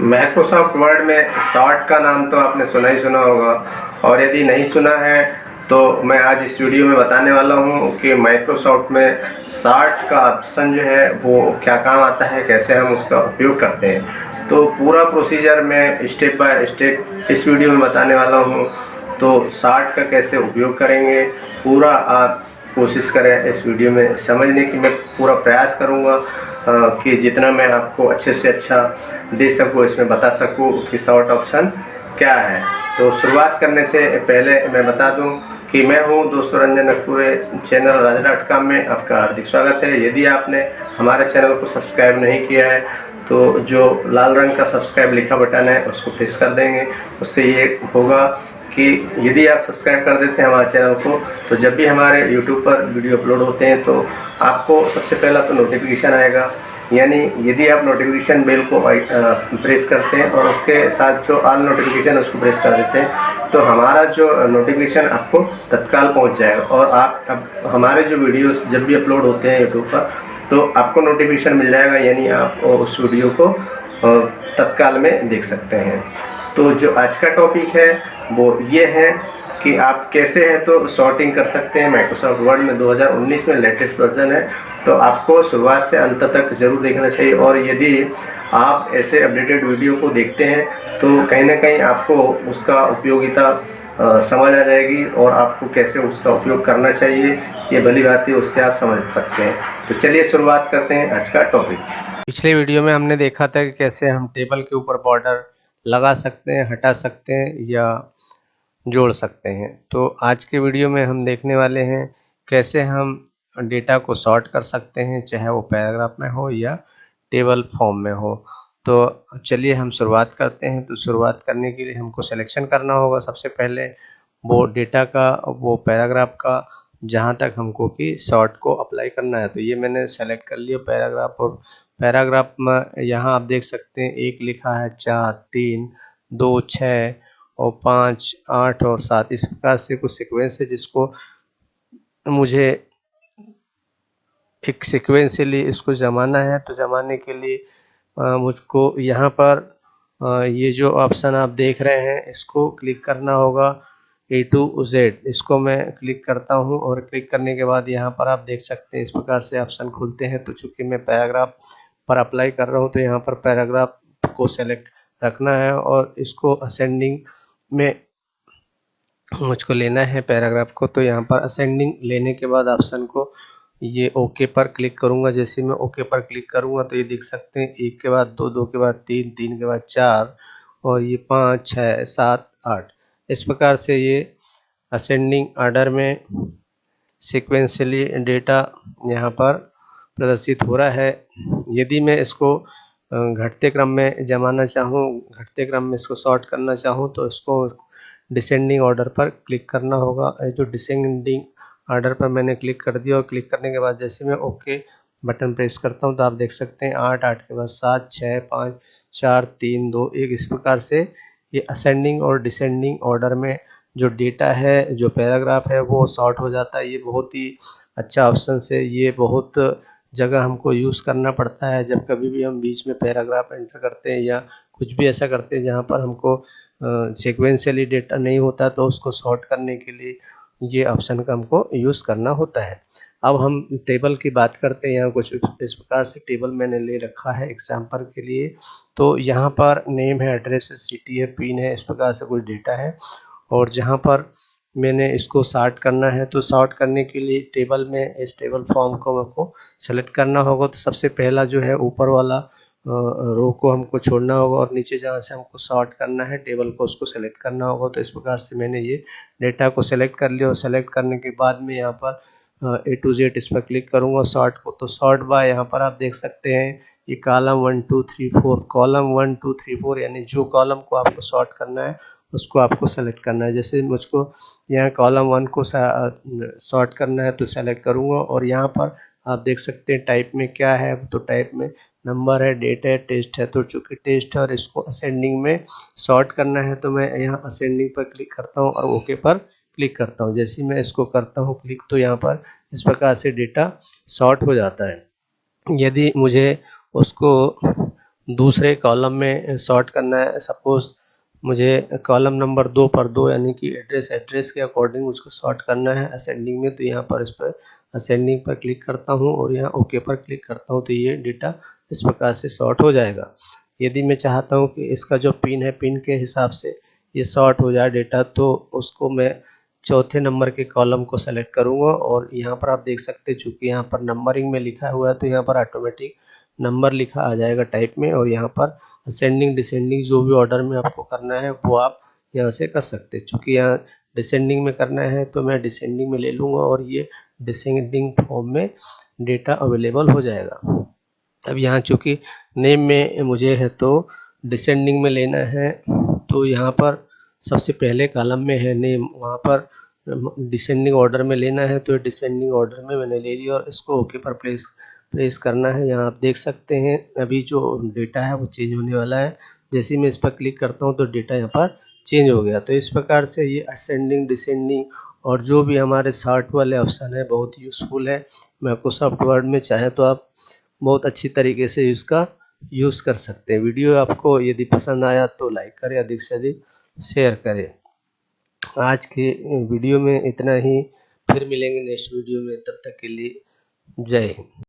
Microsoft word में short का नाम तो आपने सुना ही सुना होगा, और यदि नहीं सुना है तो मैं आज इस वीडियो में बताने वाला हूं कि माइक्रोसॉफ्ट में शॉर्ट का ऑप्शन जो है वो क्या काम आता है, कैसे हम उसका उपयोग करते हैं। तो पूरा प्रोसीजर मैं स्टेप बाय स्टेप इस वीडियो में बताने वाला हूं। तो शॉर्ट का कैसे उपयोग करेंगे पूरा आप कोशिश करें इस वीडियो में समझने की। मैं पूरा प्रयास करूंगा कि जितना मैं आपको अच्छे से अच्छा दे सकूँ, इसमें बता सकूँ कि शॉर्ट ऑप्शन क्या है। तो शुरुआत करने से पहले मैं बता दूं कि मैं हूं दोस्तों रंजन नकपुरे, चैनल राजा.com में आपका हार्दिक स्वागत है। यदि आपने हमारे चैनल को सब्सक्राइब नहीं किया है तो जो लाल रंग का सब्सक्राइब लिखा बटन है उसको प्रेस कर देंगे। उससे ये होगा कि यदि आप सब्सक्राइब कर देते हैं हमारे चैनल को, तो जब भी हमारे YouTube पर वीडियो अपलोड होते हैं तो आपको सबसे पहला तो नोटिफिकेशन आएगा। यानी यदि आप नोटिफिकेशन बेल को प्रेस करते हैं और उसके साथ जो ऑल नोटिफिकेशन उसको प्रेस कर देते हैं तो हमारा जो नोटिफिकेशन आपको तत्काल पहुंच जाएगा, और आप अब हमारे जो वीडियोस जब भी अपलोड होते हैं यूट्यूब पर तो आपको नोटिफिकेशन मिल जाएगा। यानी आप उस वीडियो को तत्काल में देख सकते हैं। तो जो आज का टॉपिक है वो ये है कि आप कैसे हैं तो सॉर्टिंग कर सकते हैं। माइक्रोसॉफ्ट वर्ड में 2019 में लेटेस्ट वर्जन है, तो आपको शुरुआत से अंत तक ज़रूर देखना चाहिए। और यदि आप ऐसे अपडेटेड वीडियो को देखते हैं तो कहीं ना कहीं आपको उसका उपयोगिता समझ आ जाएगी, और आपको कैसे उसका उपयोग करना चाहिए ये भली बात है, उससे आप समझ सकते हैं। तो चलिए शुरुआत करते हैं आज का टॉपिक। पिछले वीडियो में हमने देखा था कि कैसे हम टेबल के ऊपर बॉर्डर लगा सकते हैं, हटा सकते हैं या जोड़ सकते हैं। तो आज के वीडियो में हम देखने वाले हैं कैसे हम डेटा को सॉर्ट कर सकते हैं, चाहे वो पैराग्राफ में हो या टेबल फॉर्म में हो। तो चलिए हम शुरुआत करते हैं। तो शुरुआत करने के लिए हमको सिलेक्शन करना होगा सबसे पहले वो डेटा का, वो पैराग्राफ का, जहाँ तक हमको कि सॉर्ट को अप्लाई करना है। तो ये मैंने सेलेक्ट कर लिया पैराग्राफ, और पैराग्राफ में यहाँ आप देख सकते हैं एक लिखा है 4, 3, 2, 6 और 5, 8 और 7। इस प्रकार से कुछ सीक्वेंस है जिसको मुझे एक सीक्वेंशियली इसको जमाना है। तो जमाने के लिए मुझको यहाँ पर ये जो ऑप्शन आप देख रहे हैं इसको क्लिक करना होगा, A to Z। इसको मैं क्लिक करता हूँ, और क्लिक करने के बाद यहाँ पर आप देख सकते हैं इस प्रकार से ऑप्शन खुलते हैं। तो चूंकि मैं पैराग्राफ पर अप्लाई कर रहा हूँ तो यहाँ पर पैराग्राफ को सेलेक्ट रखना है, और इसको असेंडिंग में मुझको लेना है पैराग्राफ को। तो यहाँ पर असेंडिंग लेने के बाद ऑप्शन को ये ओके पर क्लिक करूँगा। जैसे मैं ओके पर क्लिक करूँगा तो ये देख सकते हैं 1 के बाद 2, 2 के बाद 3, 3 के बाद 4 और ये 5, 6, 7, 8। इस प्रकार से ये असेंडिंग ऑर्डर में सीक्वेंशियली डेटा यहाँ पर प्रदर्शित हो रहा है। यदि मैं इसको घटते क्रम में जमाना चाहूँ, घटते क्रम में इसको सॉर्ट करना चाहूँ तो इसको डिसेंडिंग ऑर्डर पर क्लिक करना होगा। जो डिसेंडिंग ऑर्डर पर मैंने क्लिक कर दिया, और क्लिक करने के बाद जैसे मैं ओके बटन प्रेस करता हूँ तो आप देख सकते हैं 8, 8 के बाद 7, 6, 5, 4, 3, 2, 1। इस प्रकार से ये असेंडिंग और डिसेंडिंग ऑर्डर में जो डेटा है, जो पैराग्राफ है वो सॉर्ट हो जाता है। ये बहुत ही अच्छा ऑप्शन है। ये बहुत जगह हमको यूज़ करना पड़ता है जब कभी भी हम बीच में पैराग्राफ एंटर करते हैं या कुछ भी ऐसा करते हैं जहाँ पर हमको सीक्वेंशियली डेटा नहीं होता, तो उसको सॉर्ट करने के लिए ये ऑप्शन का हमको यूज़ करना होता है। अब हम टेबल की बात करते हैं। यहाँ कुछ इस प्रकार से टेबल मैंने ले रखा है एग्जाम्पल के लिए। तो यहाँ पर नेम है, एड्रेस है, सिटी है, पिन है, इस प्रकार से कुछ डेटा है। और जहाँ पर मैंने इसको सॉर्ट करना है तो सॉर्ट करने के लिए टेबल में इस टेबल फॉर्म को हमको सेलेक्ट करना होगा। तो सबसे पहला जो है ऊपर वाला रो को हमको छोड़ना होगा, और नीचे जहाँ से हमको सॉर्ट करना है टेबल को उसको सेलेक्ट करना होगा। तो इस प्रकार से मैंने ये डेटा को सेलेक्ट कर लिया, और सेलेक्ट करने के बाद में यहाँ पर A to Z इस पर क्लिक करूँगा सॉर्ट को। तो सॉर्ट बाय यहाँ पर आप देख सकते हैं ये कॉलम 1, 2, 3, 4, कॉलम 1, 2, 3, 4, यानी जो कॉलम को आपको सॉर्ट करना है उसको आपको सेलेक्ट करना है। जैसे मुझको यहाँ कॉलम 1 को सॉर्ट करना है तो सेलेक्ट करूँगा, और यहाँ पर आप देख सकते हैं टाइप में क्या है। तो टाइप में नंबर है, डेट है, टेस्ट है। तो चूंकि टेस्ट है और इसको असेंडिंग में सॉर्ट करना है तो मैं यहाँ असेंडिंग पर क्लिक करता हूँ और ओके पर क्लिक करता हूँ। जैसे मैं इसको करता हूँ क्लिक तो यहाँ पर इस प्रकार से डेटा सॉर्ट हो जाता है। यदि मुझे उसको दूसरे कॉलम में सॉर्ट करना है। सपोज मुझे कॉलम नंबर 2 पर 2 यानी कि एड्रेस के अकॉर्डिंग उसको सॉर्ट करना है असेंडिंग में, तो यहाँ पर इस पर असेंडिंग पर क्लिक करता हूँ और यहाँ ओके पर क्लिक करता हूँ, तो ये डेटा इस प्रकार से सॉर्ट हो जाएगा। यदि मैं चाहता हूँ कि इसका जो पिन है, पिन के हिसाब से ये सॉर्ट हो जाए डेटा, तो उसको मैं चौथे नंबर के कॉलम को सेलेक्ट करूँगा और यहाँ पर आप देख सकते हैं चूँकि यहाँ पर नंबरिंग में लिखा हुआ है तो यहाँ पर ऑटोमेटिक नंबर लिखा आ जाएगा टाइप में, और यहाँ पर असेंडिंग डिसेंडिंग जो भी ऑर्डर में आपको करना है वो आप यहाँ से कर सकते हैं। चूँकि यहाँ डिसेंडिंग में करना है तो मैं डिसेंडिंग में ले लूँगा और ये डिसेंडिंग फॉर्म में डेटा अवेलेबल हो जाएगा। अब यहाँ चूँकि नेम में मुझे है तो डिसेंडिंग में लेना है, तो यहाँ पर सबसे पहले कॉलम में है नेम, वहाँ पर डिसेंडिंग ऑर्डर में लेना है तो डिसेंडिंग ऑर्डर में मैंने ले लिया और इसको ओके पर प्रेस करना है। यहाँ आप देख सकते हैं अभी जो डेटा है वो चेंज होने वाला है। जैसे ही मैं इस पर क्लिक करता हूँ तो डेटा यहाँ पर चेंज हो गया। तो इस प्रकार से ये असेंडिंग डिसेंडिंग और जो भी हमारे सॉर्ट वाले ऑप्शन है बहुत यूज़फुल है। माइक्रोसॉफ्ट वर्ड में चाहे तो आप बहुत अच्छी तरीके से इसका यूज़ कर सकते हैं। वीडियो आपको यदि पसंद आया तो लाइक करें, अधिक से अधिक शेयर करें। आज के वीडियो में इतना ही, फिर मिलेंगे नेक्स्ट वीडियो में, तब तक के लिए जय हिंद।